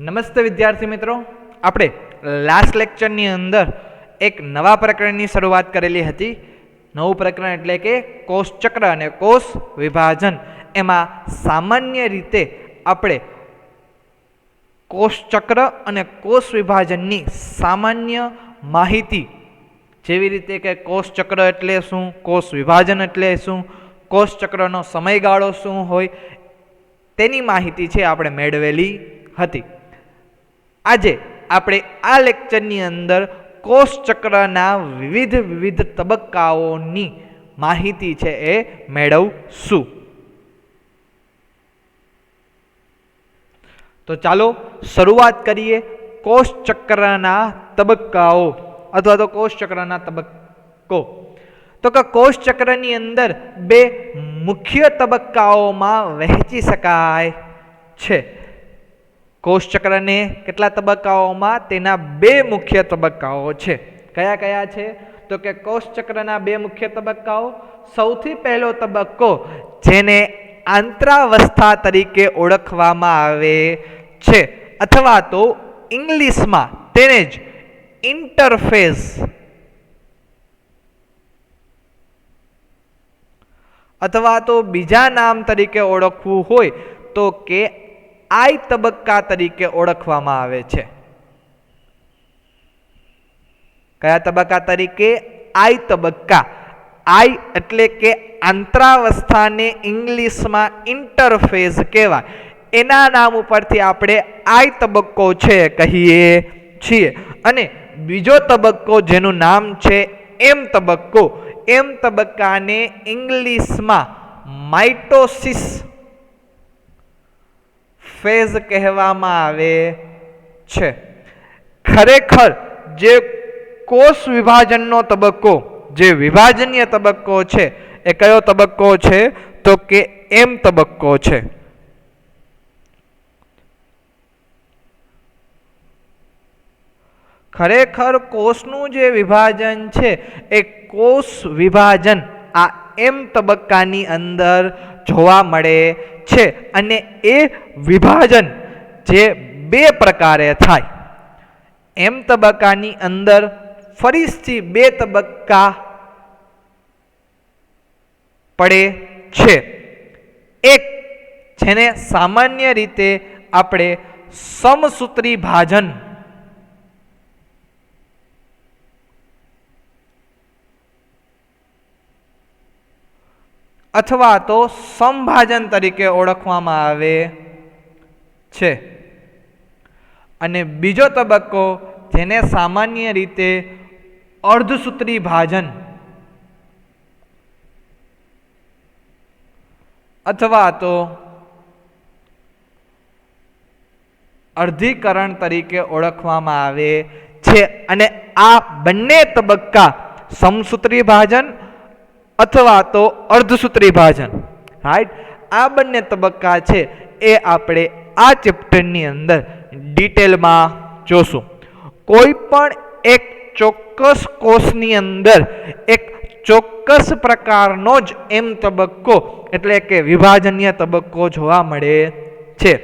નમસ્તે વિદ્યાર્થી મિત્રો, આપણે લાસ્ટ લેક્ચરની અંદર એક નવા પ્રકરણની શરૂઆત કરેલી હતી. નવું પ્રકરણ એટલે કે કોષચક્ર અને કોષ વિભાજન. એમાં સામાન્ય રીતે આપણે કોષચક્ર અને કોષ વિભાજનની સામાન્ય માહિતી, જેવી રીતે કે કોષચક્ર એટલે શું, કોષ વિભાજન એટલે શું, કોષચક્રનો સમયગાળો શું હોય, તેની માહિતી છે આપણે મેળવેલી હતી. આજે આપણે આ લેક્ચરની અંદર કોષચક્રના વિવિધ તબક્કાઓની માહિતી છે એ મેળવશું. તો ચાલો શરૂઆત કરીએ કોષચક્રના તબક્કાઓ અથવા તો કોષચક્રના તબક્કો. તો કે કોષચક્રની અંદર બે મુખ્ય તબક્કાઓમાં વહેંચી શકાય છે. કોષચક્રને કેટલા તબક્કાઓમાં? તેના બે મુખ્ય તબક્કાઓ છે. કયા કયા છે? તો કે કોષચક્રના બે મુખ્ય તબક્કાઓ. સૌથી પહેલો તબક્કો, જેને આંતરાવસ્થા તરીકે ઓળખવામાં આવે છે, અથવા તો ઇંગ્લિશમાં તેને જ ઇન્ટરફેઝ અથવા તો બીજા નામ તરીકે ઓળખવું હોય તો કે આઈ તબક્કા તરીકે ઓળખવામાં આવે છે. કયા તબક્કા તરીકે? આઈ તબક્કા. આઈ એટલે કે આંતરાવસ્થાને ઇંગ્લિશમાં ઇન્ટરફેઝ કહેવાય. એના નામ ઉપરથી આપણે આઈ તબક્કો છે કહીએ છીએ. અને બીજો તબક્કો જેનું નામ છે એમ તબક્કો. એમ તબક્કાને ઇંગ્લિશમાં માઇટોસિસ ફેઝ કહેવામાં આવે છે. ખરેખર જે કોષ વિભાજનનો તબક્કો, જે વિભાજનીય તબક્કો છે, એ કયો તબક્કો છે? તો કે એમ તબક્કો છે. ખરેખર કોષનું જે વિભાજન છે એ કોષ વિભાજન આ એમ તબક્કાની અંદર જોવા મળે છે. અને એ વિભાજન જે બે પ્રકારે થાય. એમ તબક્કાની અંદર ફરીથી બે તબક્કા પડે છે. એક જેને સામાન્ય રીતે આપણે સમસૂત્રી ભાજન અથવા તો સમભાજન તરીકે ઓળખવામાં આવે છે. અને બીજો તબક્કો જેને સામાન્ય રીતે અર્ધસૂત્રી ભાજન અથવા તો અર્ધીકરણ તરીકે ઓળખવામાં આવે છે. અને આ બંને તબક્કા, સમસૂત્રી ભાજન અથવા તો અર્ધસૂત્રી ભાજન, રાઈટ, આ બંને તબક્કા છે એ આપણે આ ચેપ્ટરની અંદર ડિટેલમાં જોશું. કોઈ પણ એક ચોક્કસ કોષની અંદર એક ચોક્કસ પ્રકારનો જ એમ તબક્કો એટલે કે વિભાજનીય તબક્કો જોવા મળે છે.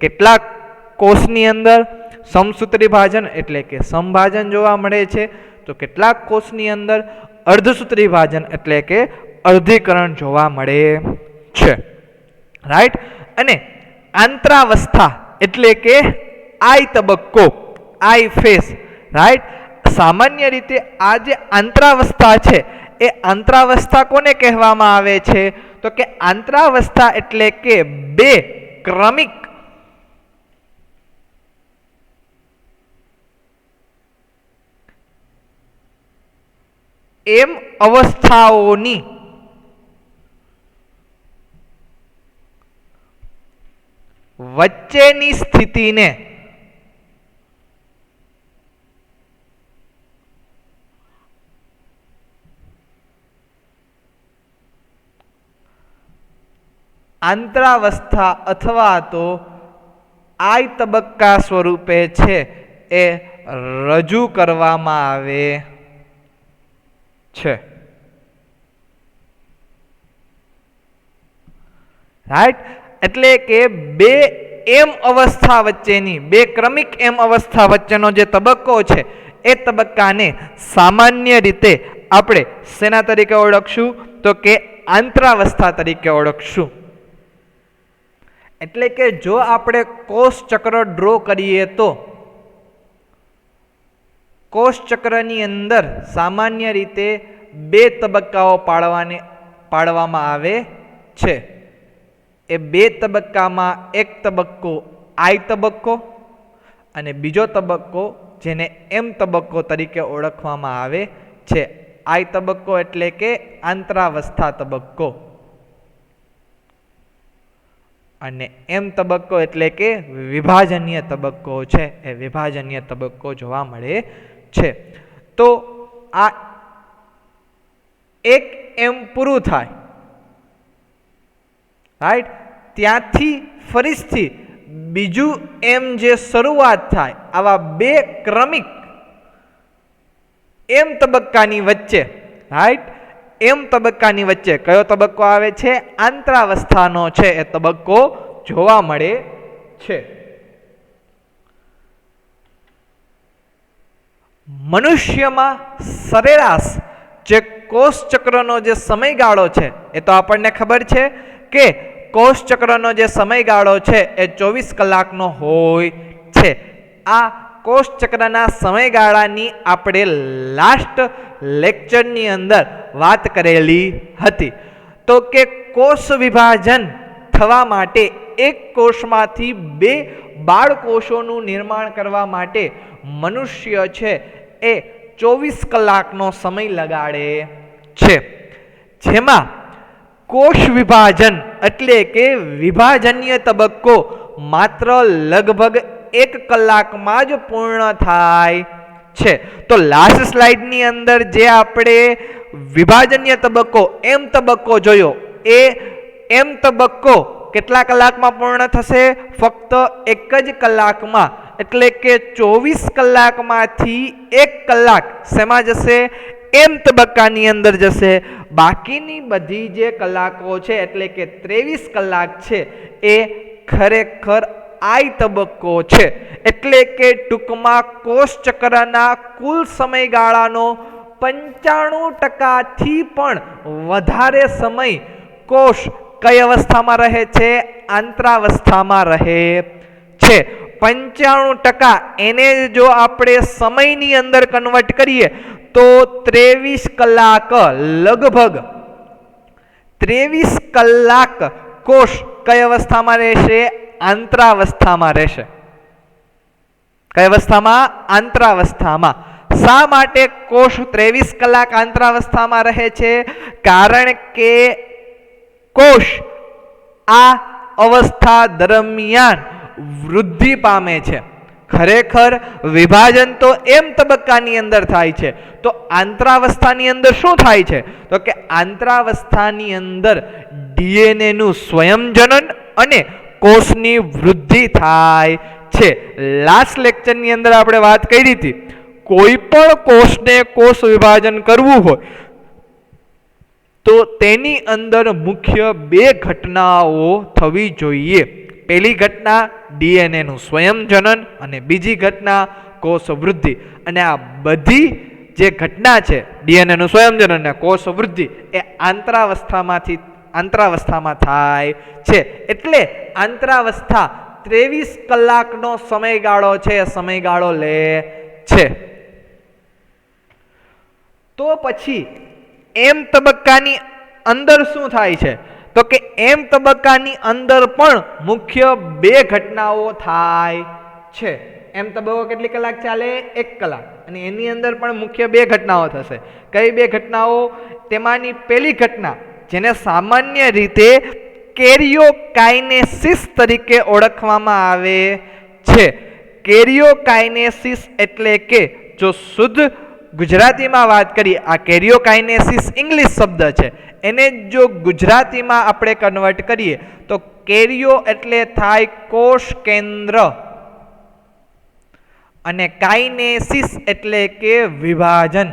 કેટલાક કોષની અંદર સમસૂત્રી ભાજન એટલે કે સમભાજન જોવા મળે છે, તો કેટલાક કોષની અંદર અર્ધસૂત્રી ભાજન એટલે કે અર્ધીકરણ જોવા મળે છે, રાઈટ. અને આંતરાવસ્થા એટલે કે આઈ તબક્કો, આઈ ફેઝ, રાઈટ. સામાન્ય રીતે આ જે આંતરાવસ્થા છે એ આંતરાવસ્થા કોને કહેવામાં આવે છે? તો કે આંતરાવસ્થા એટલે કે બે ક્રમિક એમ અવસ્થાઓની વચ્ચેની સ્થિતિને આંતરાવસ્થા અથવા તો આઈ તબક્કા સ્વરૂપે છે એ રજૂ કરવામાં આવે છે, રાઈટ. એટલે કે બે એમ અવસ્થા વચ્ચેની, બે ક્રમિક એમ અવસ્થા વચ્ચેનો જે તબક્કો છે એ તબક્કાને સામાન્ય રીતે આપણે શેના તરીકે ઓળખશું? તો કે આંતરાવસ્થા તરીકે ઓળખશું. એટલે કે જો આપણે કોષ ચક્ર ડ્રો કરીએ તો કોષ ચક્રની અંદર સામાન્ય રીતે બે તબક્કાઓ પાડવામાં આવે છે. એ બે તબક્કામાં એક તબક્કો આઈ તબક્કો અને બીજો તબક્કો જેને એમ તબક્કો તરીકે ઓળખવામાં આવે છે. આઈ તબક્કો એટલે કે આંતરાવસ્થા તબક્કો અને એમ તબક્કો એટલે કે વિભાજનીય તબક્કો છે. એ વિભાજનીય તબક્કો જોવા મળે છે. તો આ એક એમ પૂરું થાય, રાઈટ, ત્યાંથી ફરીથી બીજું એમ જે શરૂઆત થાય, આવા બે ક્રમિક એમ તબક્કાની વચ્ચે, રાઈટ, એમ તબક્કાની વચ્ચે કયો તબક્કો આવે છે? આંતરાવસ્થાનો છે એ તબક્કો જોવા મળે છે. મનુષ્યમાં સરેરાશ જે કોષ ચક્રનો જે સમયગાળો છે એ તો આપણને ખબર છે કે કોષ ચક્રનો જે સમયગાળો છે એ 24 કલાકનો હોય છે. આ કોષ ચક્રના સમયગાળાની આપણે લાસ્ટ લેક્ચરની અંદર વાત કરેલી હતી. તો કે કોષ વિભાજન થવા માટે એક કોષમાંથી બે બાળકોષોનું નિર્માણ કરવા માટે મનુષ્ય છે એ 24 કલાકનો સમય લગાડે છે. જેમાં કોષ વિભાજન એટલે કે વિભાજનીય તબક્કો માત્ર લગભગ 1 કલાકમાં જ પૂર્ણ થાય છે. તો લાસ્ટ સ્લાઇડની અંદર જે આપણે વિભાજનીય તબક્કો એમ તબક્કો જોયો, એ એમ તબક્કો કેટલા કલાકમાં પૂર્ણ થશે? ફક્ત 1 જ કલાકમાં. એટલે કે 24 કલાકમાંથી 1 કલાક શેમાં જશે? એમ તબક્કાની અંદર જશે. બાકીની બધી જે કલાકો છે એટલે કે 23 કલાક છે એ ખરેખર આઈ તબક્કો છે. એટલે કે ટૂંકમાં કોષ ચક્રના કુલ સમયગાળાનો 95%થી પણ વધારે સમય કોષ કઈ અવસ્થામાં રહે છે? આંતરાવસ્થામાં રહે છે. 95%. એને જો આપણે સમયની અંદર કન્વર્ટ કરીએ તો 23 કલાક, લગભગ 23 કલાક કોષ કઈ અવસ્થામાં રહેશે? આંતરાવસ્થામાં રહેશે. કઈ અવસ્થામાં? આંતરાવસ્થામાં. શા માટે કોષ 23 કલાક આંતરાવસ્થામાં રહે છે? કારણ કે કોષ આ અવસ્થા દરમિયાન વૃદ્ધિ પામે છે. ખરેખર વિભાજન તો એમ તબક્કાની અંદર થાય છે. તો આંતરાવસ્થાની અંદર શું થાય છે? તો કે આંતરાવસ્થાની અંદર ડીએનએ નું સ્વયંજનન અને કોષની વૃદ્ધિ થાય છે. લાસ્ટ લેક્ચરની અંદર આપણે વાત કરી હતી, કોઈ પણ કોષને કોષ વિભાજન કરવું હોય તો તેની અંદર મુખ્ય બે ઘટનાઓ થવી જોઈએ. પહેલી ઘટના ડીએનએ નું સ્વયંજનન અને બીજી ઘટના કોષ વૃદ્ધિ. અને આ બધી જે ઘટના છે ડીએનએ નું સ્વયંજનન અને કોષ વૃદ્ધિ એ આંતરાવસ્થામાં થાય છે. એટલે આંતરાવસ્થા 23 કલાકનો સમયગાળો છે, સમયગાળો લે છે. તો પછી એમ તબક્કાની અંદર શું થાય છે? તો કે એમ તબક્કાની અંદર પણ મુખ્ય બે ઘટનાઓ થાય છે. એમ તબક્કો કેટલી કલાક ચાલે? 1 કલાક. અને એની અંદર પણ મુખ્ય બે ઘટનાઓ થશે. કઈ બે ઘટનાઓ? તેમાંની પહેલી ઘટના જેને સામાન્ય રીતે કેરિયોકાઇનેસિસ તરીકે ઓળખવામાં આવે છે. કેરિયોકાઇનેસિસ એટલે કે જો શુદ્ધ ગુજરાતીમાં વાત કરીએ, આ કેરિયોકાઇનેસિસ ઇંગ્લિશ શબ્દ છે, એને જો ગુજરાતીમાં આપણે કન્વર્ટ કરીએ તો કેરિયો એટલે થાય કોષ કેન્દ્ર અને કાઇનેસિસ એટલે કે વિભાજન.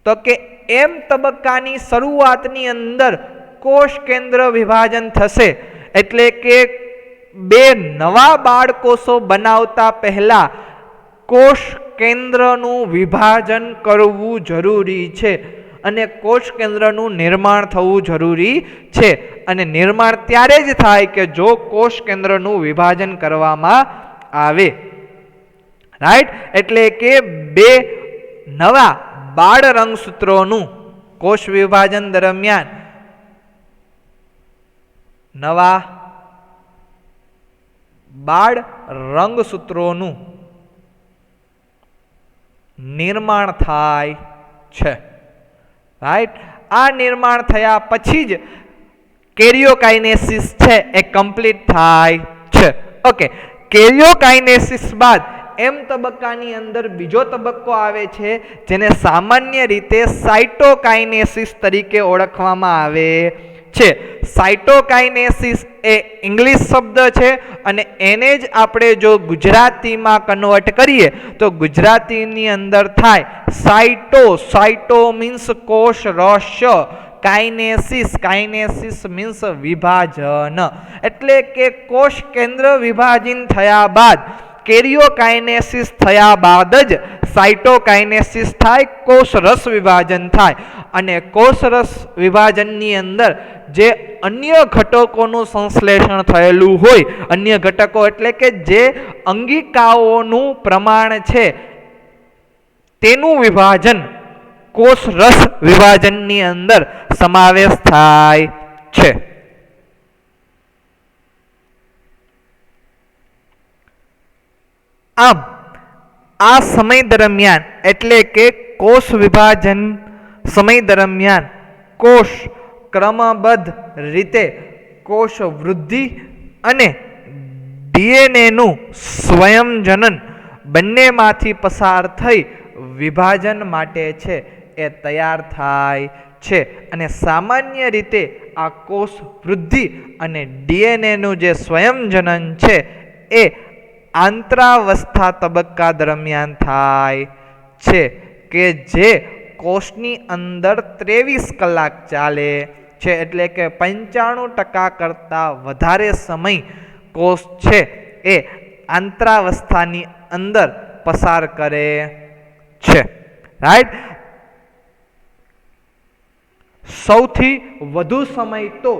તો કે એમ તબક્કાની શરૂઆતની અંદર કોષ કેન્દ્ર વિભાજન થશે. એટલે કે બે નવા બાળકોષો બનાવતા પહેલા કોષ કેન્દ્રનું વિભાજન કરવું જરૂરી છે અને કોષ કેન્દ્રનું નિર્માણ થવું જરૂરી છે અને નિર્માણ ત્યારે જ થાય કે જો કોષ કેન્દ્રનું વિભાજન કરવામાં આવે, રાઈટ. એટલે કે બે નવા બાળ રંગસૂત્રોનું કોષ વિભાજન દરમિયાન નવા બાળ રંગસૂત્રોનું નિર્માણ થાય છે, રાઈટ. આ નિર્માણ થયા પછી જ કેરિયોકાઇનેસિસ છે એ કમ્પ્લીટ થાય છે. ઓકે, કેરિયોકાઇનેસિસ બાદ એમ તબક્કાની અંદર બીજો તબક્કો આવે છે જેને સામાન્ય રીતે સાઇટોકાઇનેસિસ તરીકે ઓળખવામાં આવે છે. સાઇટોકાઇનેસિસ એ ઇંગ્લિશ શબ્દ છે અને એને જ આપણે જો ગુજરાતીમાં કન્વર્ટ કરીએ તો ગુજરાતીની અંદર થાય સાઇટો. સાઇટો મીન્સ કોષ રસ, કાઇનેસિસ, કાઇનેસિસ મીન્સ વિભાજન. એટલે કે કોષ કેન્દ્ર વિભાજન થયા બાદ, કેરિયોકાઇનેસિસ થયા બાદ જ સાઇટોકાઇનેસિસ થાય, કોષ રસ વિભાજન થાય. અને કોષ રસ વિભાજનની અંદર જે અન્ય ઘટકોનું સંશ્લેષણ થયેલું હોય, અન્ય ઘટકો એટલે કે જે અંગિકાઓનું પ્રમાણ છે તેનું વિભાજન કોષ રસ વિભાજનની અંદર સમાવેશ થાય છે. આમ આ સમય દરમિયાન એટલે કે કોષ વિભાજન સમય દરમિયાન કોષ ક્રમબદ્ધ રીતે કોષ વૃદ્ધિ અને ડીએનએનું સ્વયંજનન બંનેમાંથી પસાર થઈ વિભાજન માટે છે એ તૈયાર થાય છે. અને સામાન્ય રીતે આ કોષ વૃદ્ધિ અને ડીએનએનું જે સ્વયંજનન છે એ આંતરાવસ્થા તબક્કા દરમિયાન થાય છે કે જે કોષની અંદર 23 કલાક ચાલે છે. એટલે કે 95% કરતાં વધારે સમય કોષ છે એ આંતરાવસ્થાની અંદર પસાર કરે છે, રાઈટ. સૌથી વધુ સમય તો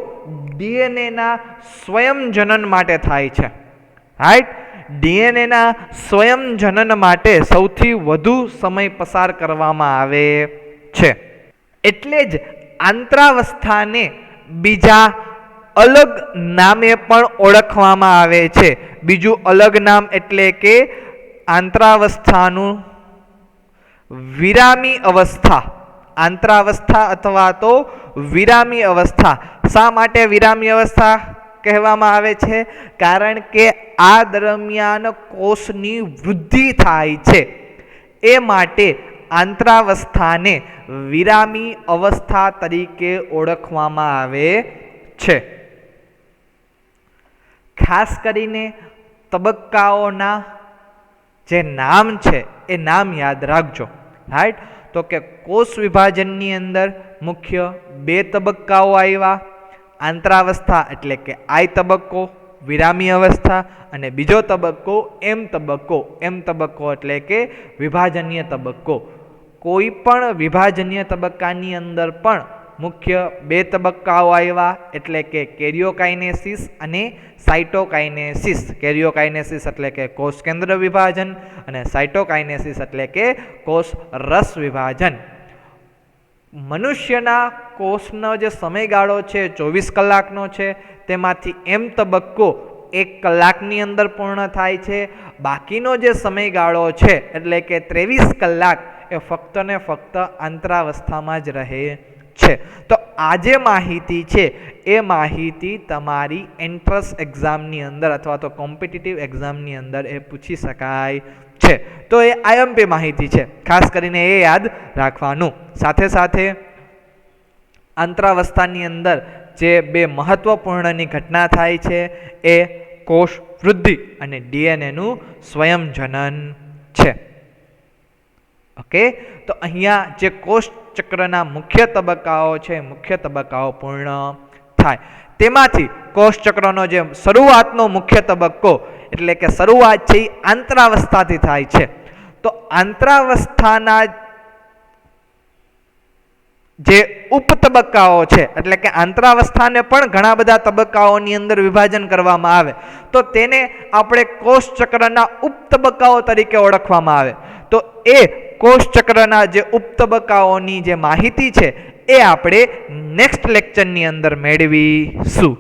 ડીએનએના સ્વયંજનન માટે થાય છે, રાઈટ. ડીએનએના સ્વયંજનન માટે સૌથી વધુ સમય પસાર કરવામાં આવે છે. એટલે જ આંતરાવસ્થાને બીજા અલગ નામે પણ ઓળખવામાં આવે છે. બીજું અલગ નામ એટલે કે આંતરાવસ્થાનું વિરામી અવસ્થા. આંતરાવસ્થા અથવા તો વિરામી અવસ્થા. શા માટે વિરામી અવસ્થા કહેવામાં આવે છે? કારણ કે આ દરમિયાન કોષની વૃદ્ધિ થાય છે, એ માટે આંતરાવસ્થાને વિરામી અવસ્થા તરીકે ઓળખવામાં આવે છે. ખાસ કરીને તબક્કાઓના જે નામ છે એ નામ યાદ રાખજો, રાઈટ. તો કે કોષ વિભાજનની અંદર મુખ્ય બે તબક્કાઓ આવ્યા. આંતરાવસ્થા એટલે કે આઈ તબક્કો, વિરામી અવસ્થા, અને બીજો તબક્કો એમ તબક્કો. એમ તબક્કો એટલે કે વિભાજનીય તબક્કો. કોઈ પણ વિભાજનીય તબક્કાની અંદર પણ મુખ્ય બે તબક્કાઓ આવ્યા એટલે કે કેરિયોકાઇનેસિસ અને સાઇટોકાઇનેસિસ. કેરિયોકાઇનેસિસ એટલે કે કોષ કેન્દ્ર વિભાજન અને સાઇટોકાઇનેસિસ એટલે કે કોષ રસ વિભાજન. મનુષ્યના કોષનો જે સમયગાળો છે 24 કલાકનો છે, તેમાંથી એમ તબક્કો 1 કલાકની અંદર પૂર્ણ થાય છે. બાકીનો જે સમયગાળો છે એટલે કે 23 કલાક એ ફક્ત ને ફક્ત આંતરાવસ્થામાં જ રહે છે. તો આ જે માહિતી છે એ માહિતી તમારી એન્ટ્રન્સ એક્ઝામની અંદર અથવા તો કોમ્પિટિટિવ એક્ઝામની અંદર એ પૂછી શકાય છે. તો એ આઈએમપી માહિતી છે, ખાસ કરીને એ યાદ રાખવાનું. સાથે સાથે આંતરાવસ્થાની અંદર જે બે મહત્વપૂર્ણની ઘટના થાય છે એ કોષ વૃદ્ધિ અને ડીએનએનું સ્વયંજનન છે. ઓકે, તો અહીંયા જે કોષ ચક્રના મુખ્ય તબક્કાઓ છે, મુખ્ય તબક્કાઓ પૂર્ણ થાય. તેમાંથી કોષચક્રનો જે શરૂઆતનો મુખ્ય તબક્કો એટલે કે શરૂઆત છે એ આંતરાવસ્થાથી થાય છે. તો આંતરાવસ્થાના જે ઉપતબક્કાઓ છે એટલે કે આંતરાવસ્થાને પણ ઘણા બધા તબક્કાઓની અંદર વિભાજન કરવામાં આવે તો તેને આપણે કોષચક્રના ઉપતબક્કાઓ તરીકે ઓળખવામાં આવે. તો એ કોષચક્રના જે ઉપતબક્કાઓની જે માહિતી છે એ આપણે નેક્સ્ટ લેક્ચરની અંદર મેળવીશું.